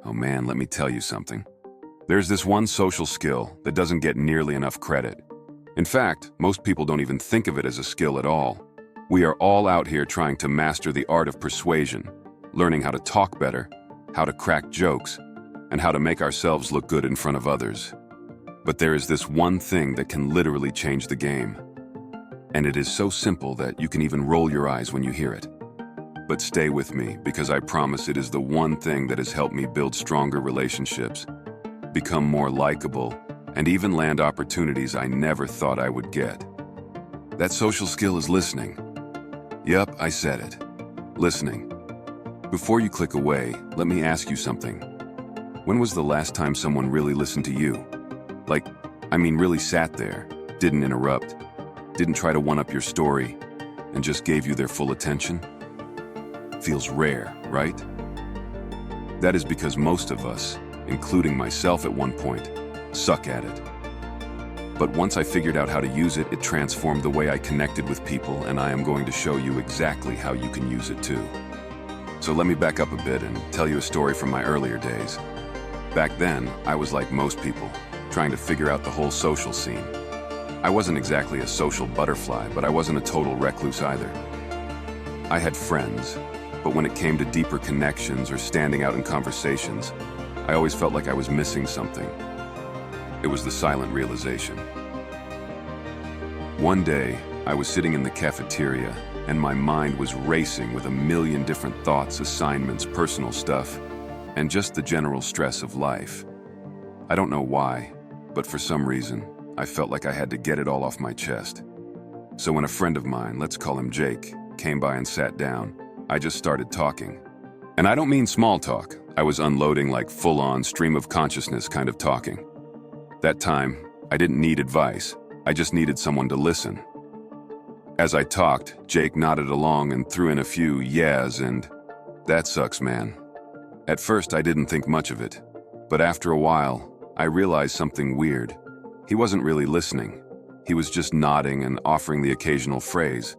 Oh man, let me tell you something. There's this one social skill that doesn't get nearly enough credit. In fact, most people don't even think of it as a skill at all. We are all out here trying to master the art of persuasion, learning how to talk better, how to crack jokes, and how to make ourselves look good in front of others. But there is this one thing that can literally change the game. And it is so simple that you can even roll your eyes when you hear it. But stay with me, because I promise it is the one thing that has helped me build stronger relationships, become more likable, and even land opportunities I never thought I would get. That social skill is listening. Yup, I said it. Listening. Before you click away, let me ask you something. When was the last time someone really listened to you? Really sat there, didn't interrupt, didn't try to one-up your story, and just gave you their full attention? Feels rare, right? That is because most of us, including myself at one point, suck at it. But once I figured out how to use it, it transformed the way I connected with people, and I am going to show you exactly how you can use it too. So let me back up a bit and tell you a story from my earlier days. Back then, I was like most people, trying to figure out the whole social scene. I wasn't exactly a social butterfly, but I wasn't a total recluse either. I had friends, but when it came to deeper connections or standing out in conversations, I always felt like I was missing something. It was the silent realization. One day, I was sitting in the cafeteria, and my mind was racing with a million different thoughts, assignments, personal stuff, and just the general stress of life. I don't know why, but for some reason, I felt like I had to get it all off my chest. So when a friend of mine, let's call him Jake, came by and sat down, I just started talking. And I don't mean small talk. I was unloading like full-on stream of consciousness kind of talking. That time, I didn't need advice. I just needed someone to listen. As I talked, Jake nodded along and threw in a few yeahs and, "That sucks, man." At first, I didn't think much of it. But after a while, I realized something weird. He wasn't really listening. He was just nodding and offering the occasional phrase.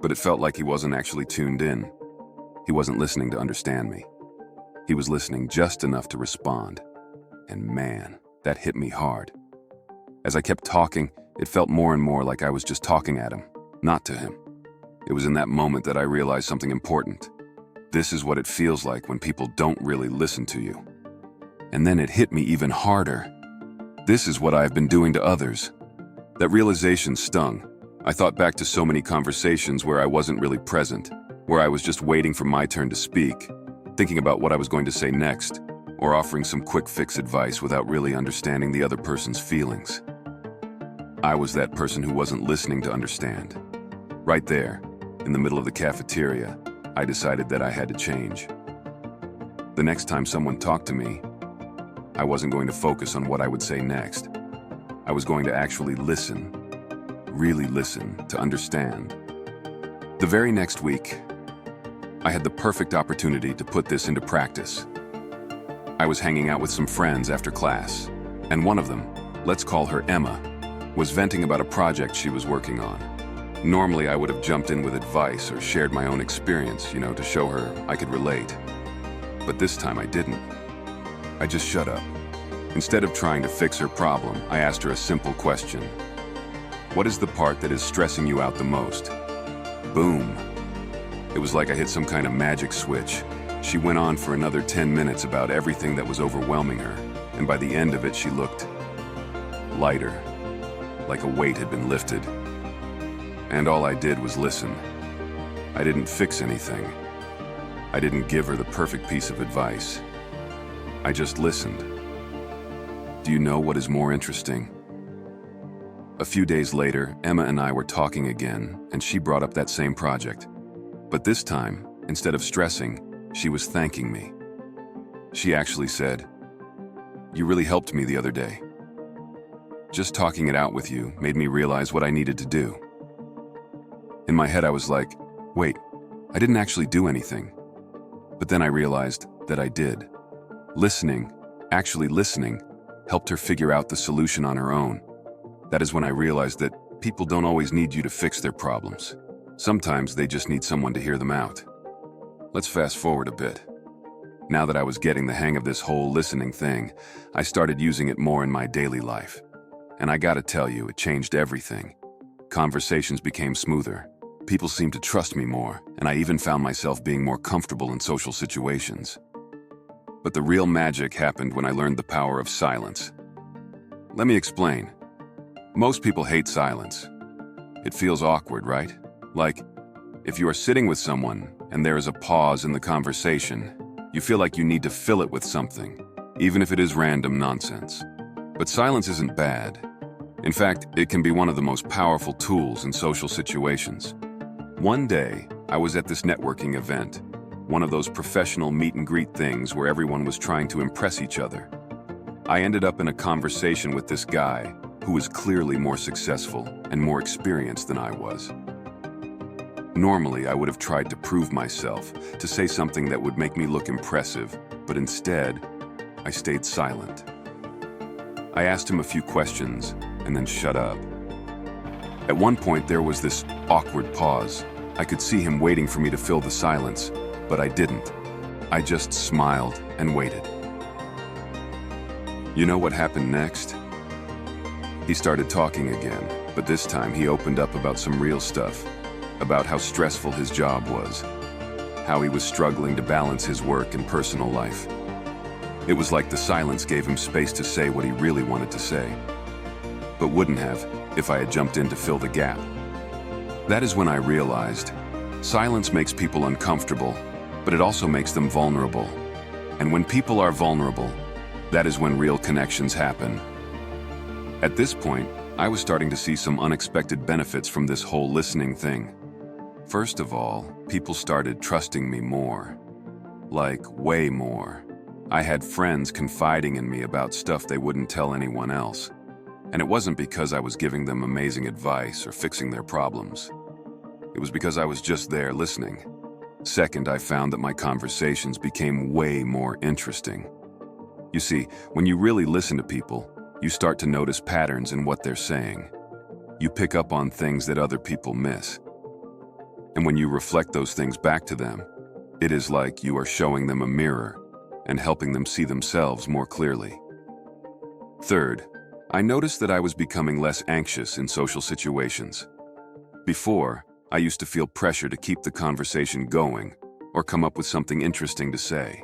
But it felt like he wasn't actually tuned in. He wasn't listening to understand me. He was listening just enough to respond. And man, that hit me hard. As I kept talking, it felt more and more like I was just talking at him, not to him. It was in that moment that I realized something important. This is what it feels like when people don't really listen to you. And then it hit me even harder. This is what I have been doing to others. That realization stung. I thought back to so many conversations where I wasn't really present, where I was just waiting for my turn to speak, thinking about what I was going to say next, or offering some quick fix advice without really understanding the other person's feelings. I was that person who wasn't listening to understand. Right there, in the middle of the cafeteria, I decided that I had to change. The next time someone talked to me, I wasn't going to focus on what I would say next. I was going to actually listen, really listen, to understand. The very next week, I had the perfect opportunity to put this into practice. I was hanging out with some friends after class, and one of them, let's call her Emma, was venting about a project she was working on. Normally, I would have jumped in with advice or shared my own experience, to show her I could relate. But this time I didn't. I just shut up. Instead of trying to fix her problem, I asked her a simple question. What is the part that is stressing you out the most? Boom. It was like I hit some kind of magic switch. She went on for another 10 minutes about everything that was overwhelming her, and by the end of it, she looked lighter, like a weight had been lifted. And all I did was listen. I didn't fix anything. I didn't give her the perfect piece of advice. I just listened. Do you know what is more interesting? A few days later, Emma and I were talking again, and she brought up that same project. But this time, instead of stressing, she was thanking me. She actually said, "You really helped me the other day. Just talking it out with you made me realize what I needed to do." In my head, I was like, wait, I didn't actually do anything. But then I realized that I did. Listening, actually listening, helped her figure out the solution on her own. That is when I realized that people don't always need you to fix their problems. Sometimes they just need someone to hear them out. Let's fast forward a bit. Now that I was getting the hang of this whole listening thing, I started using it more in my daily life. And I gotta tell you, it changed everything. Conversations became smoother. People seemed to trust me more, and I even found myself being more comfortable in social situations. But the real magic happened when I learned the power of silence. Let me explain. Most people hate silence. It feels awkward, right? Like, if you are sitting with someone and there is a pause in the conversation, you feel like you need to fill it with something, even if it is random nonsense. But silence isn't bad. In fact, it can be one of the most powerful tools in social situations. One day, I was at this networking event, one of those professional meet and greet things where everyone was trying to impress each other. I ended up in a conversation with this guy who was clearly more successful and more experienced than I was. Normally, I would have tried to prove myself, to say something that would make me look impressive, but instead, I stayed silent. I asked him a few questions and then shut up. At one point, there was this awkward pause. I could see him waiting for me to fill the silence, but I didn't. I just smiled and waited. You know what happened next? He started talking again, but this time he opened up about some real stuff, about how stressful his job was, how he was struggling to balance his work and personal life. It was like the silence gave him space to say what he really wanted to say, but wouldn't have if I had jumped in to fill the gap. That is when I realized silence makes people uncomfortable, but it also makes them vulnerable. And when people are vulnerable, that is when real connections happen. At this point, I was starting to see some unexpected benefits from this whole listening thing. First of all, people started trusting me more. Like, way more. I had friends confiding in me about stuff they wouldn't tell anyone else. And it wasn't because I was giving them amazing advice or fixing their problems. It was because I was just there listening. Second, I found that my conversations became way more interesting. You see, when you really listen to people, you start to notice patterns in what they're saying. You pick up on things that other people miss. And when you reflect those things back to them, it is like you are showing them a mirror and helping them see themselves more clearly. Third, I noticed that I was becoming less anxious in social situations. Before, I used to feel pressure to keep the conversation going or come up with something interesting to say.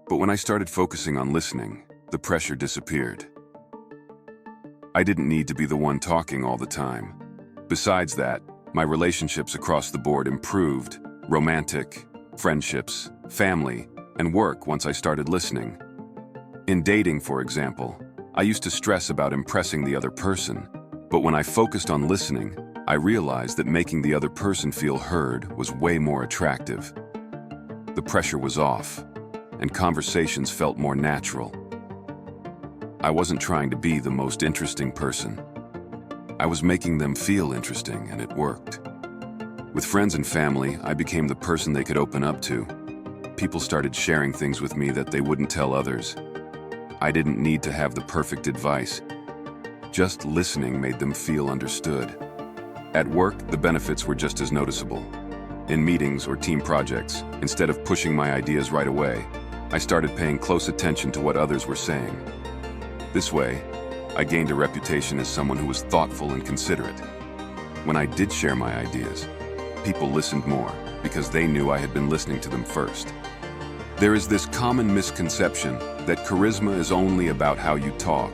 But when I started focusing on listening, the pressure disappeared. I didn't need to be the one talking all the time. Besides that, my relationships across the board improved: romantic, friendships, family, and work once I started listening. In dating, for example, I used to stress about impressing the other person, but when I focused on listening, I realized that making the other person feel heard was way more attractive. The pressure was off, and conversations felt more natural. I wasn't trying to be the most interesting person. I was making them feel interesting, and it worked. With friends and family, I became the person they could open up to. People started sharing things with me that they wouldn't tell others. I didn't need to have the perfect advice. Just listening made them feel understood. At work, the benefits were just as noticeable. In meetings or team projects, instead of pushing my ideas right away, I started paying close attention to what others were saying. This way, I gained a reputation as someone who was thoughtful and considerate. When I did share my ideas, people listened more because they knew I had been listening to them first. There is this common misconception that charisma is only about how you talk,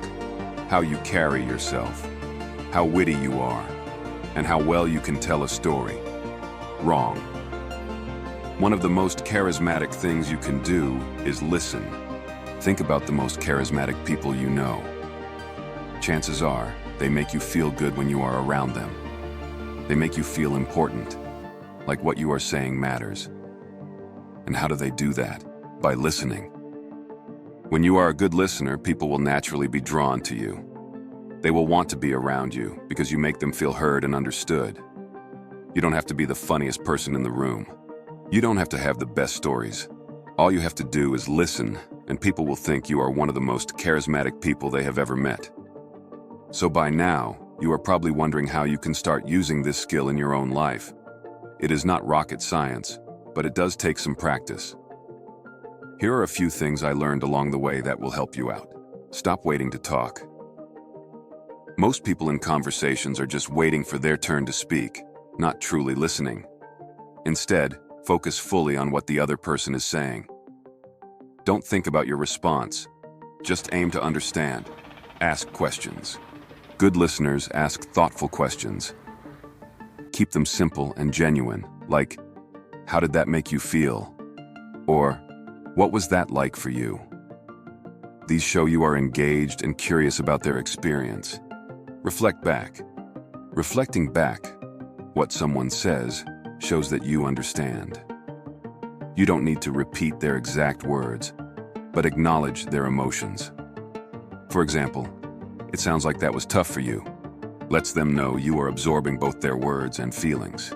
how you carry yourself, how witty you are, and how well you can tell a story. Wrong. One of the most charismatic things you can do is listen. Think about the most charismatic people you know. Chances are, they make you feel good when you are around them. They make you feel important, like what you are saying matters. And how do they do that? By listening. When you are a good listener, people will naturally be drawn to you. They will want to be around you because you make them feel heard and understood. You don't have to be the funniest person in the room. You don't have to have the best stories. All you have to do is listen, and people will think you are one of the most charismatic people they have ever met. So by now, you are probably wondering how you can start using this skill in your own life. It is not rocket science, but it does take some practice. Here are a few things I learned along the way that will help you out. Stop waiting to talk. Most people in conversations are just waiting for their turn to speak, not truly listening. Instead, focus fully on what the other person is saying. Don't think about your response. Just aim to understand. Ask questions. Good listeners ask thoughtful questions. Keep them simple and genuine, like, "How did that make you feel?" Or, "What was that like for you?" These show you are engaged and curious about their experience. Reflect back. Reflecting back what someone says shows that you understand. You don't need to repeat their exact words, but acknowledge their emotions. For example, "It sounds like that was tough for you." Lets them know you are absorbing both their words and feelings.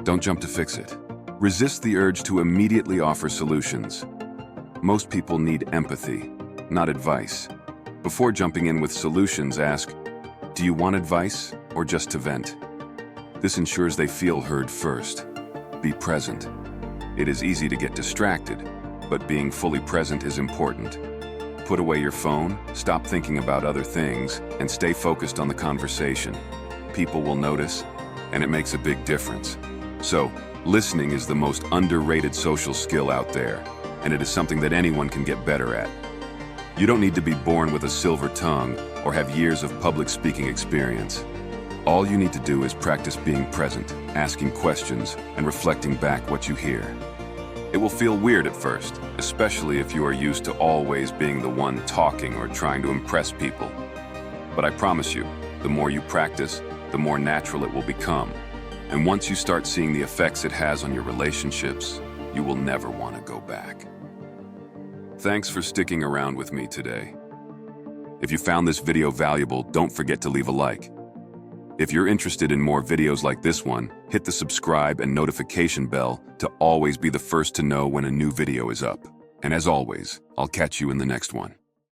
Don't jump to fix it. Resist the urge to immediately offer solutions. Most people need empathy, not advice. Before jumping in with solutions, ask, "Do you want advice or just to vent?" This ensures they feel heard first. Be present. It is easy to get distracted, but being fully present is important. Put away your phone, stop thinking about other things, and stay focused on the conversation. People will notice, and it makes a big difference. So, listening is the most underrated social skill out there, and it is something that anyone can get better at. You don't need to be born with a silver tongue or have years of public speaking experience. All you need to do is practice being present, asking questions, and reflecting back what you hear. It will feel weird at first, especially if you are used to always being the one talking or trying to impress people. But I promise you, the more you practice, the more natural it will become. And once you start seeing the effects it has on your relationships, you will never want to go back. Thanks for sticking around with me today. If you found this video valuable, don't forget to leave a like. If you're interested in more videos like this one, hit the subscribe and notification bell to always be the first to know when a new video is up. And as always, I'll catch you in the next one.